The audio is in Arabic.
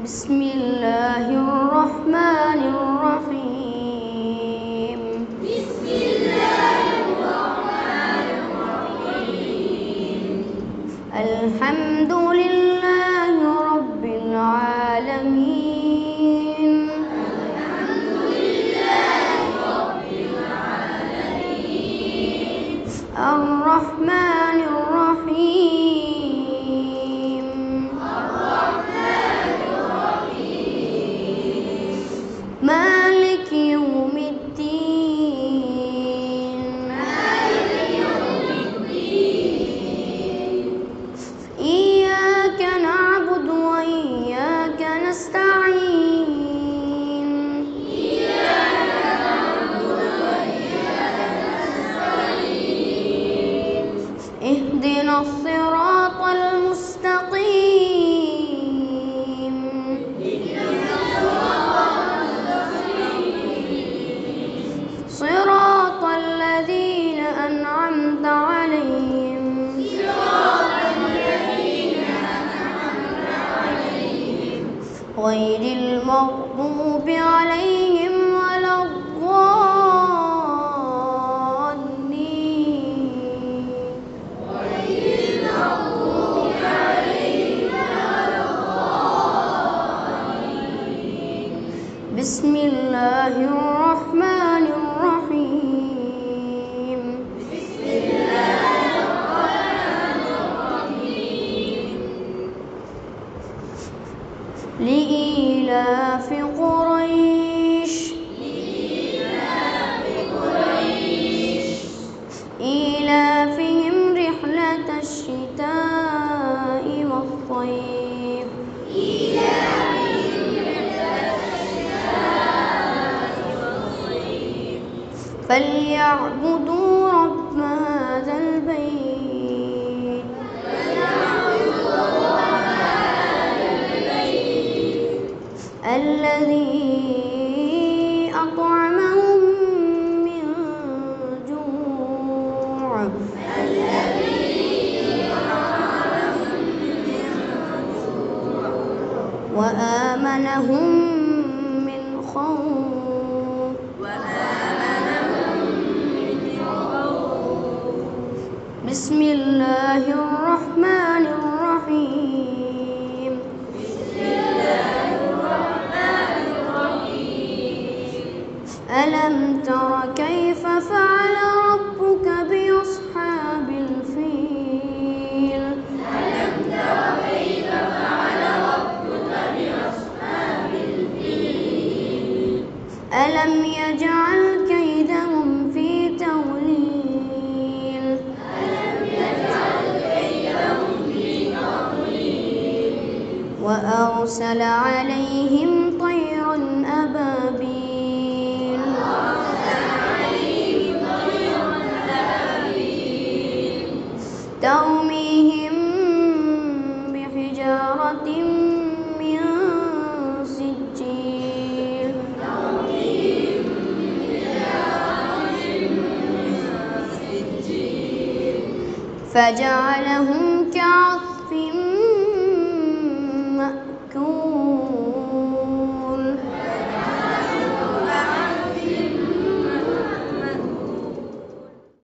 بسم الله الرحمن الرحيم. بسم الله الرحمن الرحيم. الحمد لله رب العالمين. الحمد لله رب العالمين. الرحمن الرحيم. مالك يوم الدين. مالك يوم الدين. إياك نعبد وإياك نستعين. إياك نعبد وإياك نستعين. اهدنا الصراط المستقيم. صراط الذين أنعمت عليهم. غير المغضوب عليهم ولا الضالين. بسم الله الرحمن الرحيم. بسم الله الرحمن الرحيم. لإيلاف قريش. لإيلاف قريش. إيلافهم رحلة الشتاء والصيف. إيلافهم رحلة الشتاء والصيف. فليعبدوا رب هذا البيت. الذي أطعمهم من جوع. وآمنهم من خوف. بسم الله الرحمن الرحيم. ألم تر كيف فعل ربك بأصحاب الفيل. ألم تر كيف فعل ربك بأصحاب الفيل. ألم يجعل كيدهم في تضليل. ألم يجعل كيدهم في تضليل. وأرسل عليهم طيرا أبابيل. ترميهم بحجارة من سجيل. فجعلهم كعصف